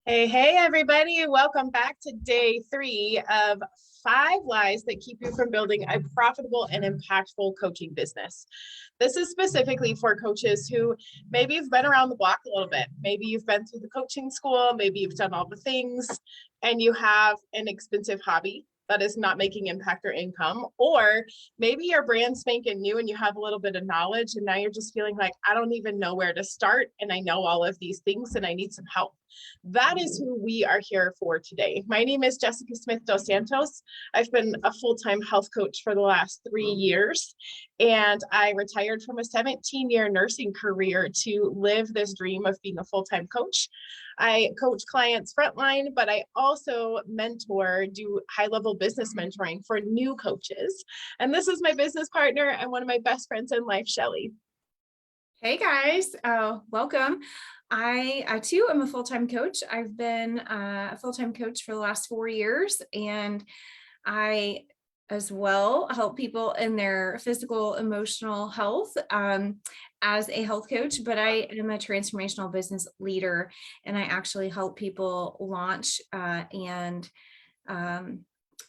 Hey, everybody. Welcome back to day 3 of 5 lies that keep you from building a profitable and impactful coaching business. This is specifically for coaches who maybe you've been around the block a little bit. Maybe you've been through the coaching school, maybe you've done all the things, and you have an expensive hobby that is not making impact or income, or maybe you're brand spanking new and you have a little bit of knowledge and now you're just feeling like, I don't even know where to start, and I know all of these things and I need some help. That is who we are here for today. My name is Jessica Smith dos Santos. I've been a full-time health coach for the last 3 years, and I retired from a 17-year nursing career to live this dream of being a full-time coach. I coach clients frontline, but I also do high-level business mentoring for new coaches. And this is my business partner and one of my best friends in life, Shelly. Hey guys, welcome. I too am a full-time coach. I've been a full-time coach for the last 4 years, and I as well help people in their physical, emotional health as a health coach, but I am a transformational business leader, and I actually help people launch and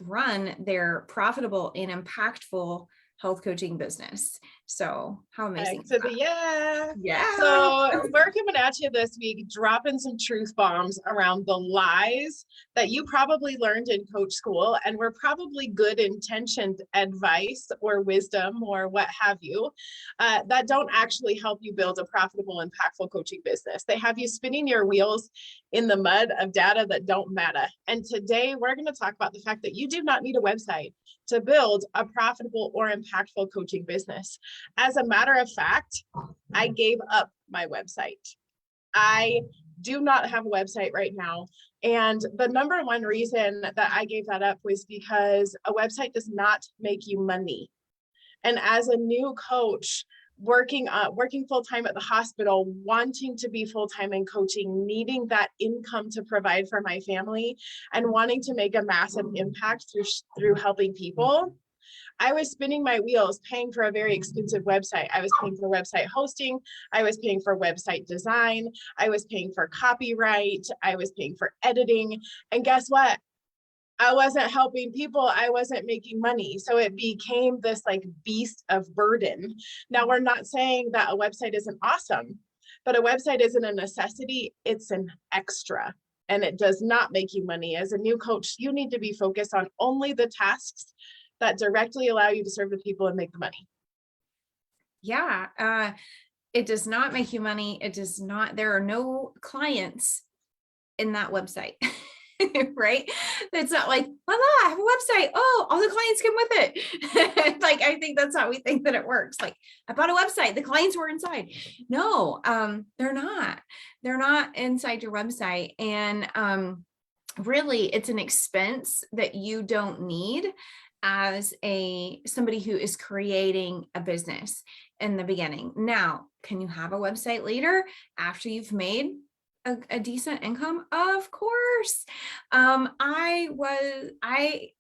run their profitable and impactful health coaching business. So how amazing is that? Yeah. So we're coming at you this week, dropping some truth bombs around the lies that you probably learned in coach school and were probably good intentioned advice or wisdom or what have you, that don't actually help you build a profitable, impactful coaching business. They have you spinning your wheels in the mud of data that don't matter. And today we're going to talk about the fact that you do not need a website to build a profitable or impactful coaching business. As a matter of fact, I gave up my website. I do not have a website right now. And the number one reason that I gave that up was because a website does not make you money. And as a new coach, working full-time at the hospital, wanting to be full-time in coaching, needing that income to provide for my family, and wanting to make a massive impact through helping people, I was spinning my wheels, paying for a very expensive website. I was paying for website hosting. I was paying for website design. I was paying for copyright. I was paying for editing. And guess what? I wasn't helping people. I wasn't making money. So it became this like beast of burden. Now, we're not saying that a website isn't awesome, but a website isn't a necessity. It's an extra, and it does not make you money. As a new coach, you need to be focused on only the tasks that directly allow you to serve the people and make the money. Yeah. It does not make you money. It does not, there are no clients in that website, right? It's not like, voila, I have a website. Oh, all the clients come with it. Like, I think that's how we think that it works. Like, I bought a website, the clients were inside. No, they're not. They're not inside your website. And really, it's an expense that you don't need as somebody who is creating a business in the beginning. Now, can you have a website later after you've made a decent income? Of course. I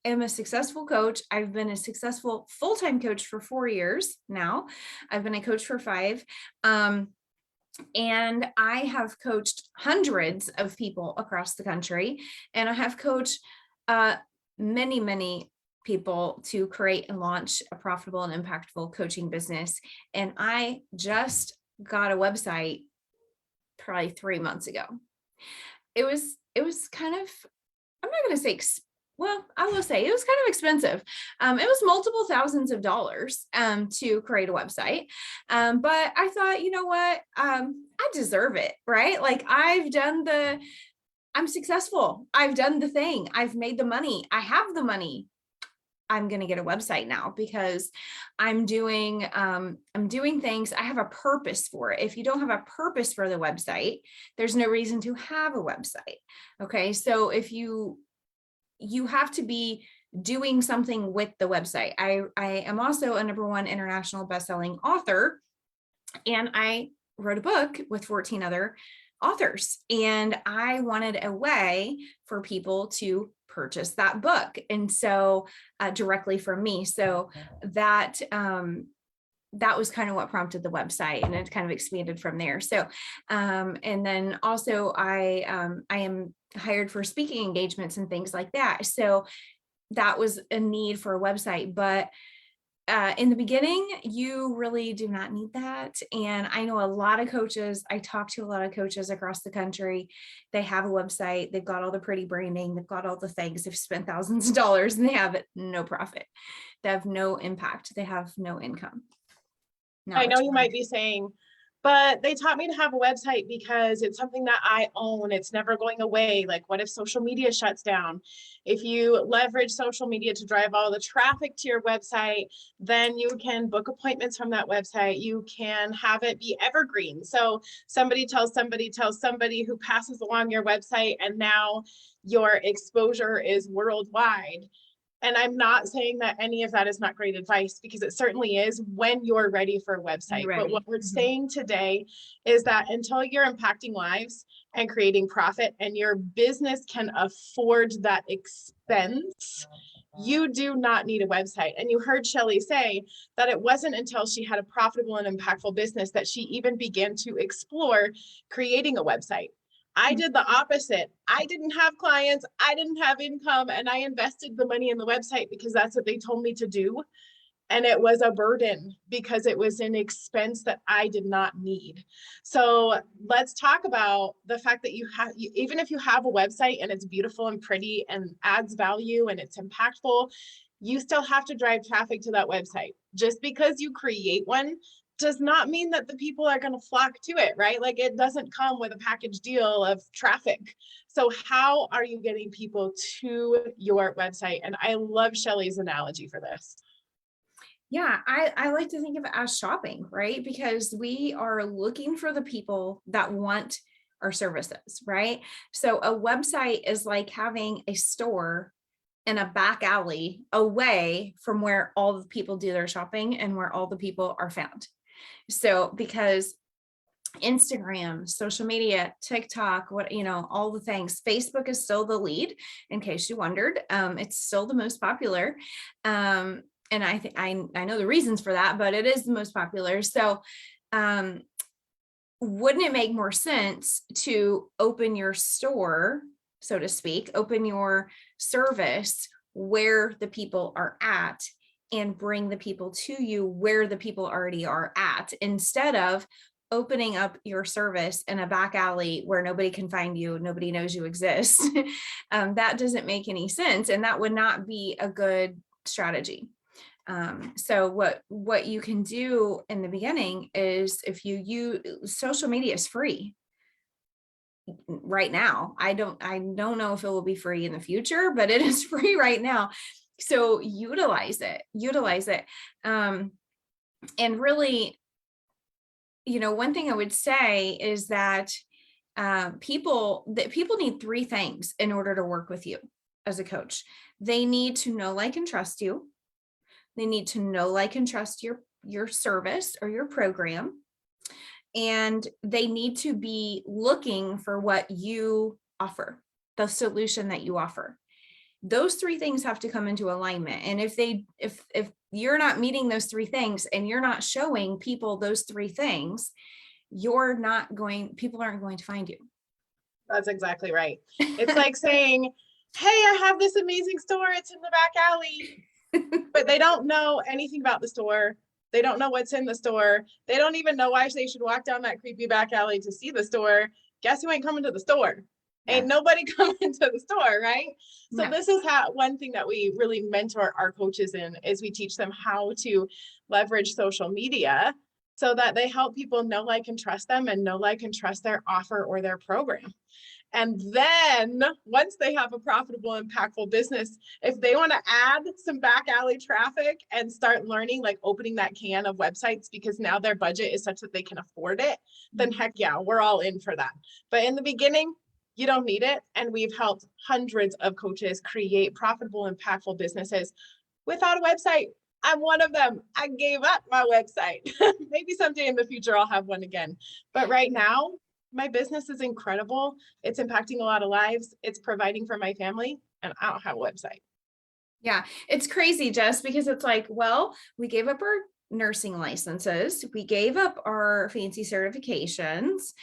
am a successful coach. I've been a successful full-time coach for 4 years now. I've been a coach for 5. And I have coached hundreds of people across the country, and I have coached many, many people to create and launch a profitable and impactful coaching business. And I just got a website probably 3 months ago. It was kind of, I'm not going to say, I will say it was kind of expensive. It was multiple thousands of dollars to create a website. But I thought, you know what? I deserve it, right? Like, I'm successful. I've done the thing. I've made the money. I have the money. I'm going to get a website now because I'm doing things. I have a purpose for it. If you don't have a purpose for the website, there's no reason to have a website. Okay. So if you have to be doing something with the website. I am also a #1 international bestselling author, and I wrote a book with 14 other authors, and I wanted a way for people to purchase that book. And so directly from me. So that was kind of what prompted the website, and it kind of expanded from there. So, and then also I am hired for speaking engagements and things like that. So that was a need for a website. But in the beginning, you really do not need that. And I know a lot of coaches, I talk to a lot of coaches across the country. They have a website, they've got all the pretty branding, they've got all the things, they've spent thousands of dollars and they have no profit. They have no impact. They have no income. I know you might be saying, but they taught me to have a website because it's something that I own. It's never going away. Like, what if social media shuts down? If you leverage social media to drive all the traffic to your website, then you can book appointments from that website. You can have it be evergreen. So somebody tells somebody who passes along your website, and now your exposure is worldwide. And I'm not saying that any of that is not great advice, because it certainly is when you're ready for a website. But what we're saying today is that until you're impacting lives and creating profit and your business can afford that expense, you do not need a website. And you heard Shelly say that it wasn't until she had a profitable and impactful business that she even began to explore creating a website. I did the opposite. I didn't have clients, I didn't have income, and I invested the money in the website because that's what they told me to do. And it was a burden because it was an expense that I did not need. So let's talk about the fact that even if you have a website and it's beautiful and pretty and adds value and it's impactful, you still have to drive traffic to that website. Just because you create one does not mean that the people are going to flock to it, right? Like, it doesn't come with a package deal of traffic. So how are you getting people to your website? And I love Shelly's analogy for this. Yeah, I like to think of it as shopping, right? Because we are looking for the people that want our services, right? So a website is like having a store in a back alley away from where all the people do their shopping and where all the people are found. So because Instagram, social media, TikTok, all the things, Facebook is still the lead, in case you wondered. It's still the most popular. And I think I know the reasons for that, but it is the most popular. So wouldn't it make more sense to open your store, so to speak, open your service where the people are at and bring the people to you where the people already are at, instead of opening up your service in a back alley where nobody can find you, nobody knows you exist? That doesn't make any sense. And that would not be a good strategy. So what you can do in the beginning is, if you use social media, is free right now. I don't know if it will be free in the future, but it is free right now. So utilize it. And really, one thing I would say is that people need three things in order to work with you as a coach. They need to know, like, and trust you. They need to know, like, and trust your service or your program. And they need to be looking for what you offer, the solution that you offer. Those three things have to come into alignment. And if you're not meeting those three things and you're not showing people those three things, people aren't going to find you. That's exactly right. It's like saying, hey, I have this amazing store. It's in the back alley, but they don't know anything about the store. They don't know what's in the store. They don't even know why they should walk down that creepy back alley to see the store. Guess who ain't coming to the store? Yeah. Ain't nobody coming to the store, right? So no. This is one thing that we really mentor our coaches in, is we teach them how to leverage social media so that they help people know, like, and trust them, and know, like, and trust their offer or their program. And then once they have a profitable, impactful business, if they want to add some back alley traffic and start learning, like opening that can of websites, because now their budget is such that they can afford it, then heck yeah, we're all in for that. But in the beginning, you don't need it. And we've helped hundreds of coaches create profitable, impactful businesses without a website. I'm one of them. I gave up my website. Maybe someday in the future I'll have one again. But right now, my business is incredible. It's impacting a lot of lives. It's providing for my family, and I don't have a website. Yeah, it's crazy, Jess, because it's like, well, we gave up our nursing licenses. We gave up our fancy certifications.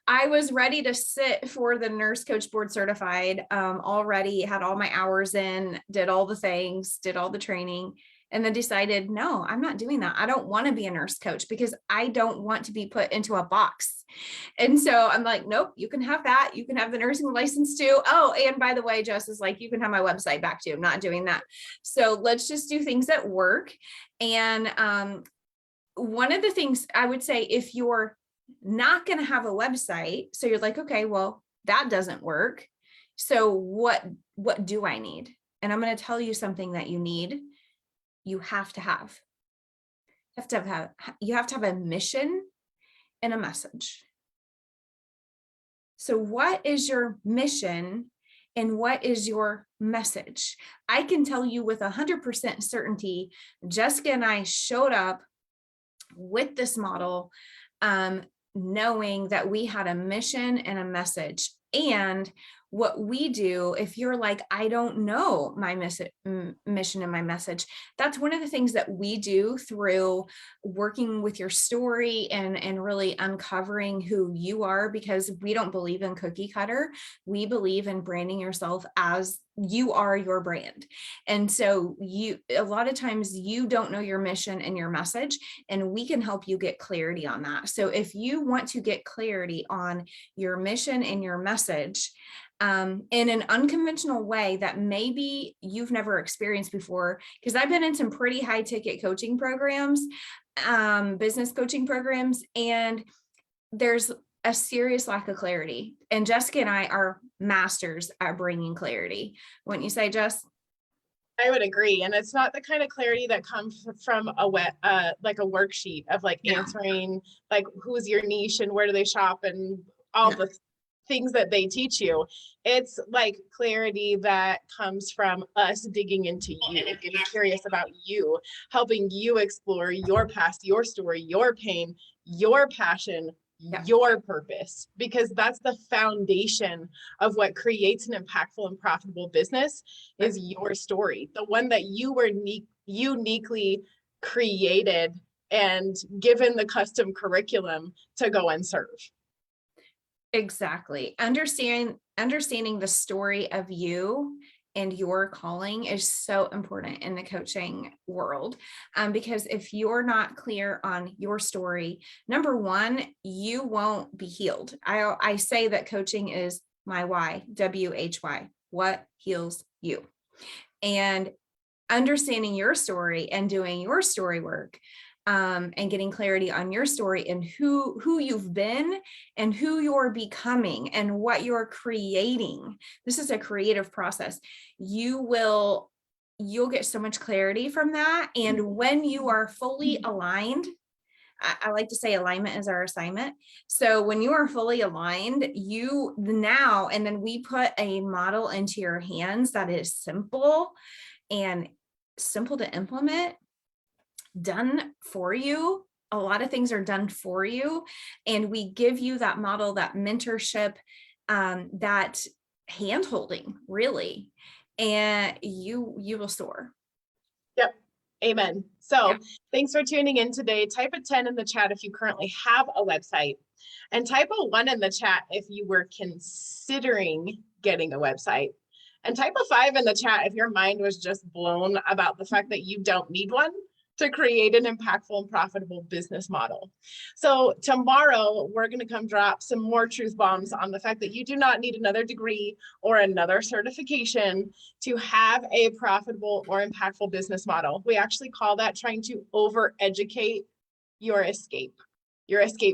I I was ready to sit for the nurse coach board certified, already had all my hours in, did all the things, did all the training, and then decided, no, I'm not doing that. I don't want to be a nurse coach because I don't want to be put into a box. And so I'm like, nope, you can have that. You can have the nursing license too. Oh, and by the way, Jess is like, you can have my website back too. I'm not doing that. So let's just do things that work. And one of the things I would say, if you're not going to have a website, so you're like, okay, well, that doesn't work. So what do I need? And I'm going to tell you something that you need. You have to have a mission and a message. So what is your mission and what is your message? I can tell you with 100% certainty, Jessica and I showed up with this model, knowing that we had a mission and a message. And what we do, if you're like, I don't know my mission and my message, that's one of the things that we do through working with your story and really uncovering who you are, because we don't believe in cookie cutter. We believe in branding yourself as you are your brand. And so a lot of times you don't know your mission and your message, and we can help you get clarity on that. So if you want to get clarity on your mission and your message, in an unconventional way that maybe you've never experienced before, because I've been in some pretty high ticket coaching programs, business coaching programs, and there's a serious lack of clarity. And Jessica and I are masters at bringing clarity. Wouldn't you say, Jess? I would agree. And it's not the kind of clarity that comes from like a worksheet of like answering like who's your niche and where do they shop and all the things that they teach you. It's like clarity that comes from us digging into you, getting curious about you, helping you explore your past, your story, your pain, your passion, your purpose, because that's the foundation of what creates an impactful and profitable business is your story, the one that you were uniquely created and given the custom curriculum to go and serve. Exactly. Understanding the story of you and your calling is so important in the coaching world. Because if you're not clear on your story, number one, you won't be healed. I say that coaching is my why, WHY, what heals you. And understanding your story and doing your story work, and getting clarity on your story and who you've been and who you're becoming and what you're creating. This is a creative process. You'll get so much clarity from that. And when you are fully aligned, I like to say alignment is our assignment. So when you are fully aligned, and then we put a model into your hands that is simple to implement, done for you. A lot of things are done for you. And we give you that model, that mentorship, that hand-holding, really. And you will soar. Yep. Amen. So thanks for tuning in today. Type a 10 in the chat if you currently have a website, and type a 1 in the chat if you were considering getting a website, and type a 5 in the chat if your mind was just blown about the fact that you don't need one to create an impactful and profitable business model. So tomorrow, we're going to come drop some more truth bombs on the fact that you do not need another degree or another certification to have a profitable or impactful business model. We actually call that trying to over-educate your escape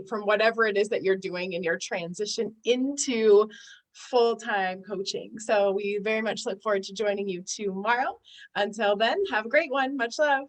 from whatever it is that you're doing in your transition into full-time coaching. So we very much look forward to joining you tomorrow. Until then, have a great one. Much love.